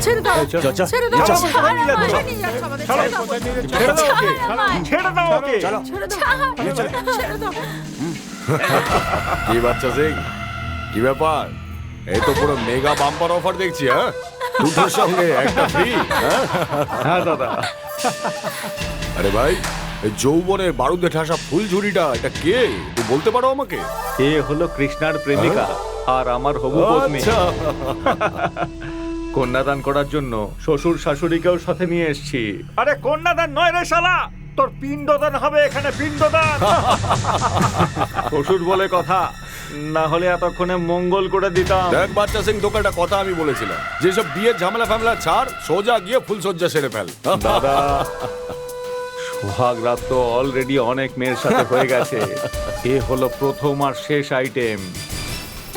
ছেড়ে দাও, ছেড়ে দাও, চল। ছাড় আমায়, নিয়ে যাচ্ছ আমাদের, ছেড়ে দাও, ছাড় আমায়, ছেড়ে দাও ওকে। ছেড়ে দাও, ছেড়ে দাও। কি বাচ্চা সিং, কি ব্যাপার? এই তো পুরো মেগা বাম্পার অফার দেখছি। হ্যাঁ, দুটোর সঙ্গে একটা ফ্রি। হ্যাঁ দাদা। আরে ভাই, এই যৌবনের বারুদে ঠাসা ফুলঝুরিটা এটা কে? তুই বলতে পারো আমাকে? এ হলো কৃষ্ণার প্রেমিকা আর আমার হবু পত্নী। আচ্ছা। কন্যাদান করার জন্য শ্বশুর শাশুড়িকেও সাথে নিয়ে এসেছি। আরে কন্যাদান নয় রে শালা, তোর পিণ্ডদান হবে এখানে, পিণ্ডদান। শ্বশুর বলে কথা, না হলে এতক্ষণে মঙ্গল করে দিতাম। দেখ বাচ্চা সিং, তোকে একটা কথা আমি বলেছিলাম, যেসব বিয়ের ঝামেলা ফামেলা ছাড়, সোজা গিয়ে ফুলসজ্জা সেরে ফেল। দাদা, সোহাগ রাত তো অলরেডি অনেক মেয়ের সাথে হয়ে গেছে। এ হলো প্রথম আর শেষ আইটেম,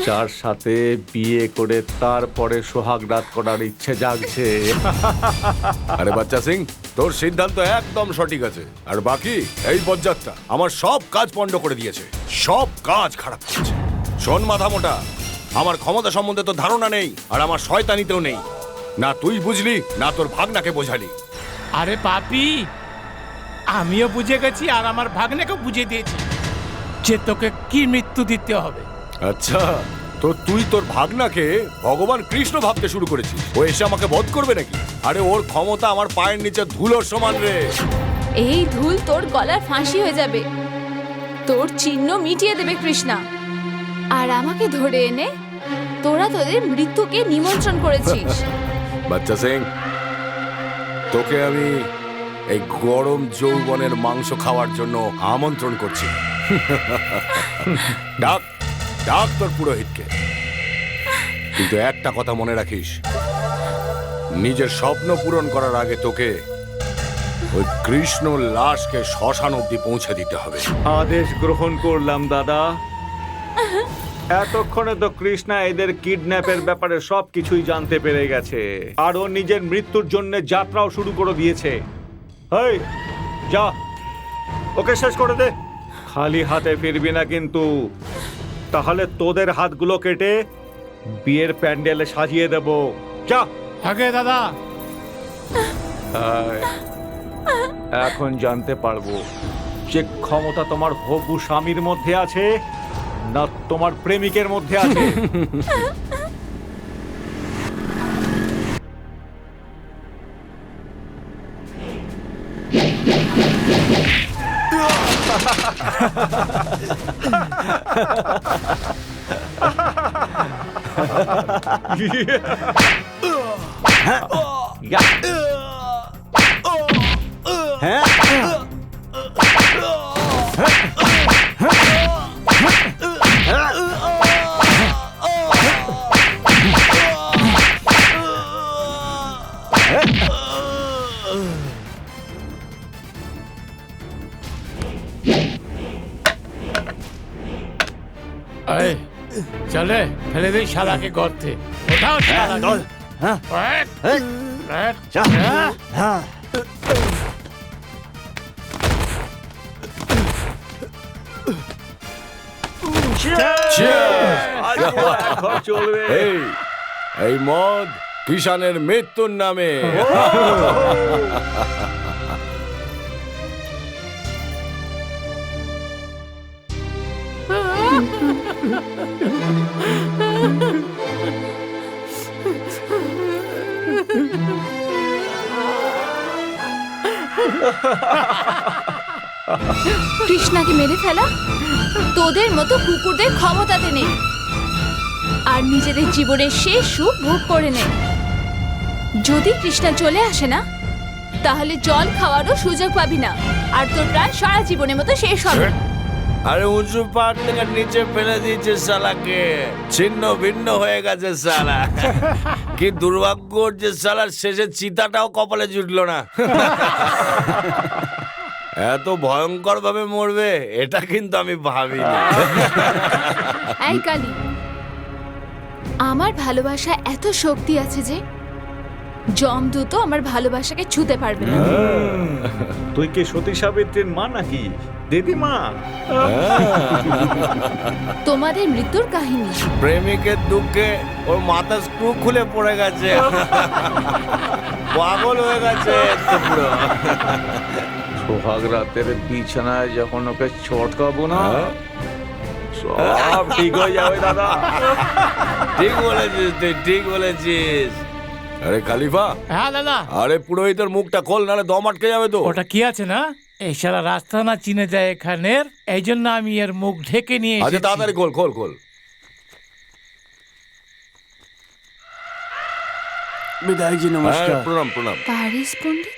যার সাথে বিয়ে করে তারপরে সোহাগ রাত করার ইচ্ছে জাগছে। আরে বাচ্চা সিং, তোর সিদ্ধান্ত একদম সঠিক আছে। আর বাকি এই বজ্জাতটা আমার সব কাজ পণ্ড করে দিয়েছে, সব কাজ খারাপ করেছে। শোন মাথা মোটা, আমার ক্ষমতা সম্বন্ধে তো ধারণা নেই, আর আমার শয়তানিতেও নেই। না তুই বুঝলি, না তোর ভাগনাকে বোঝালি। আরে পাপি, আমিও বুঝে গেছি আর আমার ভাগ্নেকেও বুঝিয়ে দিয়েছি যে তোকে কি মৃত্যু দিতে হবে। আচ্ছা, তো তুই তোর ভাগনাকে ভগবান কৃষ্ণ ভাবতে শুরু করেছিস? ও এসে আমাকে বধ করবে নাকি? আরে ওর ক্ষমতা আমার পায়ের নিচে ধুলোর সমান রে। এই ধুল তোর গলার ফাঁসি হয়ে যাবে, তোর চিহ্ন মিটিয়ে দেবে কৃষ্ণা। আর আমাকে ধরে এনে তোরা তোদের মৃত্যুকে নিমন্ত্রণ করেছিস। বাচ্চা সিং, তোকে আমি এই গরম যৌবনের মাংস খাওয়ার জন্য আমন্ত্রণ করছি। ডাক ডাক তোর পুরোহিতকে, কিন্তু একটা কথা মনে রাখিস, নিজের স্বপ্ন পূরণ করার আগে তোকে ওই কৃষ্ণ লাশকে শ্মশান অব্দি পৌঁছে দিতে হবে। আদেশ গ্রহণ করলাম দাদা। এতক্ষণে তো কৃষ্ণা এদের কিডন্যাপের ব্যাপারে সবকিছুই জানতে পেরে গেছে, আর ও নিজের মৃত্যুর জন্য যাত্রাও শুরু করে দিয়েছে। এই যা, ওকে শেষ করে দে। খালি হাতে ফিরবি না কিন্তু, তাহলে তোদের হাতগুলো কেটে বিয়ের প্যান্ডেলে সাজিয়ে দেব। যা। আগে দাদা, আয়। এখন জানতে পারবো যে ক্ষমতা তোমার হবু স্বামীর মধ্যে আছে না তোমার প্রেমিকের মধ্যে আছে। এই চলে ফেলে দিই শালাকে গর্তে। ওঠাও শালাকে। এক, এক, এখন চলবে। এই মদ কিষানের মৃত্যুর নামে। কৃষ্ণাকে মেরে ফেলা তোদের মতো কুকুরদের ক্ষমতাতে নেই, আর নিজেদের জীবনের শেষ সুখ ভোগ করে নে। যদি কৃষ্ণা চলে আসে না, তাহলে জল খাওয়ারও সুযোগ পাবি না, আর তোর প্রাণ সারা জীবনের মতো শেষ হবে। আরে উঁচু পাহাড় থেকে নিচে ফেলে দিয়েছে শালাকে, ছিন্ন ভিন্ন হয়ে গেছে শালা। কি দুর্ভাগ্য যে শালার শেষে চিতাটাও কপালে জুটলো না। এত ভয়ঙ্কর ভাবে মরবে এটা কিন্তু আমি ভাবিনি। এই কালী, আমার ভালোবাসা এত শক্তি আছে যে যমদূত আমার ভালোবাসাকে ছুতে পারবে না। তুই কি সতী সাবিত্রীর মা নাকি দিদিমা? তোমাদের মৃত্যুর কাহিনী। প্রেমিকের দুঃখে ওর মাথা স্ক্রু খুলে পড়ে গেছে, পাগল হয়ে গেছে একটু পুরো। সোহাগ রাতের বিছানায় যখন ওকে চটকাবো না, সব ঠিক হয়ে যাবে দাদা। ঠিক বলেছিস তুই, ঠিক বলেছিস। আরে খালিফা, হ্যাঁ দাদা, আরে পুরোহিতের মুখটা খোল, নাহলে দম আটকে যাবে তো। ওটা কি আছে না, এই সারা রাস্তা না চিনে যায় এখানের, এই জন্য আমি এর মুখ ঢেকে নিয়ে আচ্ছা এসেছি। তাড়াতাড়ি খোল খোল খোল। বিধায়ক জি নমস্কার। হ্যাঁ, প্রণাম প্রণাম। পারিস পণ্ডিত,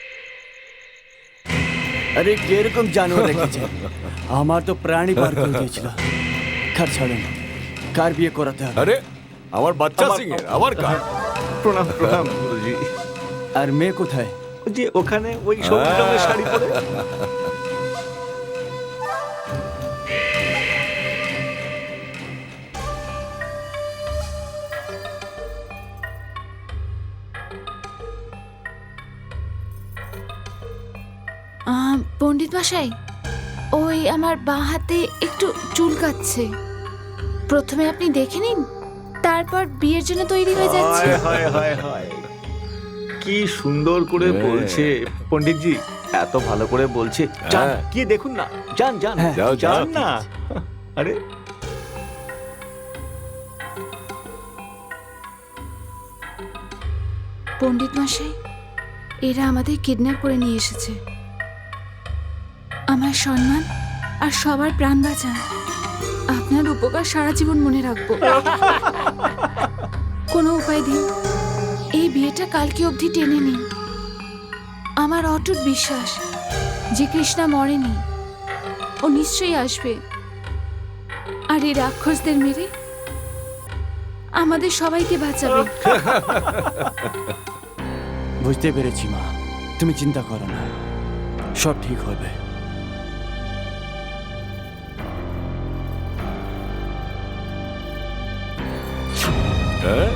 আরে কিরকম জানোয়ার রেখেছে, আমার তো প্রাণী বার করে দিয়েছিল। কার ছাড়েন, কার বিয়ে করাতে হবে? আরে আমার বাচ্চা সিং এর আবার কার? প্রণাম প্রণাম গুরুজি। আর মেয়ে কোথায়? ওই যে ওখানে ওই সবুজ রঙের শাড়ি পরে। পণ্ডিত মশাই, ওই আমার বাঁ হাতে একটু চুলকাচ্ছে। প্রথমে আপনি দেখে নিন, তারপর বিয়ের জন্য তৈরি হয়ে যাচ্ছে। হায় হায় হায় হায়, কি সুন্দর করে বলছে পণ্ডিতজি, এত ভালো করে বলছে। যান হ্যাঁ। কি দেখুন না, যান যান যাও, যাও। যান না। আরে পণ্ডিত মশাই, এরা আমাদের কিডন্যাপ করে নিয়ে এসেছে। আমার সম্মান আর সবার প্রাণ বাঁচান। আপনার উপকার সারা জীবন মনে রাখবো। কোনো উপায় দিন, এই বিয়েটা কালকে অবধি টেনে নিন। আমার অটুট বিশ্বাস যে কৃষ্ণা মরেনি, ও নিশ্চয়ই আসবে। আর এই রাক্ষসদের মেরে আমাদের সবাইকে বাঁচাবে। বুঝতে পেরেছি মা, তুমি চিন্তা করো না, সব ঠিক হবে। হ্যাঁ?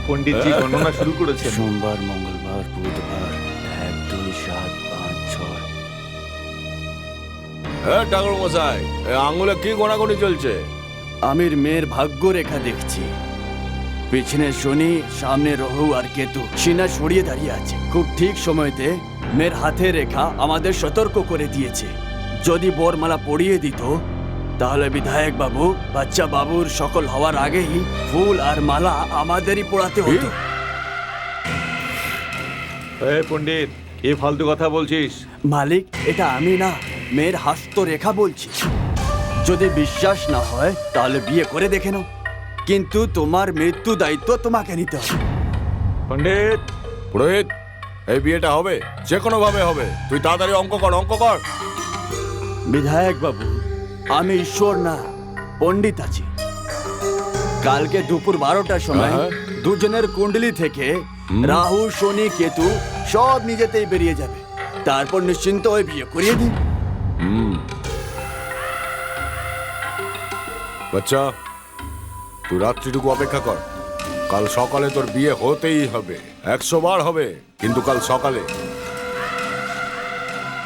পণ্ডিতজি গণনা শুরু করেছেন। সোমবার, মঙ্গলবার, বুধবার, 1, 2, 7, 5, 6। হ্যাঁ ঠাকুর মশাই, আঙুলে কি গোনাগুনি চলছে? আমির মেয়ের ভাগ্য রেখা দেখছি। পিছনে শনি, সামনে রহু আর কেতু সিনা সরিয়ে দাঁড়িয়ে আছে। খুব ঠিক সময়তে মেয়ের হাতে রেখা আমাদের সতর্ক করে দিয়েছে। যদি বরমালা পরিয়ে দিত, তাহলে বিধায়ক বাবু, বাচ্চা বাবুর সকল হওয়ার আগেই ফুল আর মালা আমাদেরই পড়াতে হতো। এই পণ্ডিত, কি ফালতু কথা বলছিস? মালিক, এটা আমি না, মেয়ের হাস্ত রেখা বলছি। যদি বিশ্বাস না হয় তাহলে বিয়ে করে দেখে নাও, কিন্তু তোমার মৃত্যু দায়িত্ব তোমাকে নিতে হবে। পণ্ডিত, পুরোহিত, এই বিয়েটা হবে, যে কোনো ভাবে হবে। তুই তাড়াতাড়ি অঙ্ক কর, অঙ্ক কর। বিধায়ক বাবু, আমি ঈশ্বর না, পণ্ডিত আছি। কালকে দুপুর 12টার সময় হ্যাঁ। দুজনের কুণ্ডলি থেকে রাহু, শনি, কেতু সব নিজেতেই বেরিয়ে যাবে। তারপর নিশ্চিন্ত হয়ে বিয়ে করিয়ে দিন। বাচ্চা, তুই রাত্রিটুকু অপেক্ষা কর। কাল সকালে তোর বিয়ে হতেই হবে, 100 বার হবে, কিন্তু কাল সকালে।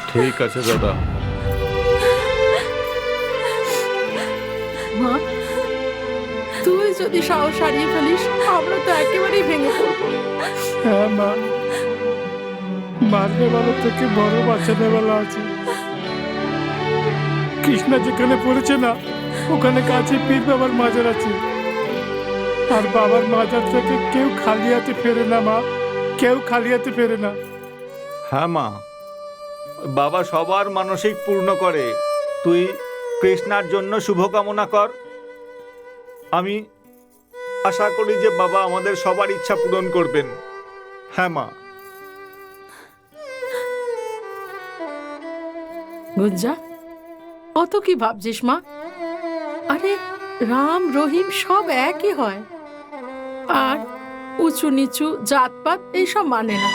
ঠিক আছে দাদা। মা, তুই যদি সাহস হারিয়ে ফেলিস, আমরা তো একেবারেই ভেঙে পড়বো। হ্যাঁ মা, মারনে বেলা থেকে বড় বাঁচানে বেলা আছে। কৃষ্ণা যেখানে পড়েছে না, ওখানে কাছে পীর বাবার মাজার আছে। আর বাবার মাজার থেকে কেউ খালি হাতে ফেরে না মা, কেউ খালি হাতে ফেরে না। হ্যাঁ মা, বাবা সবার মানসিক পূর্ণ করে। তুই কৃষ্ণার জন্য শুভকামনা কর। আমি আশা করি যে বাবা আমাদের সবার ইচ্ছা পূরণ করবেন। হ্যাঁ মা। গুঞ্জা, অত কি ভাবছিস মা? আরে রাম রহিম সব একই হয়, আর উঁচু নিচু জাতপাত এইসব মানে না।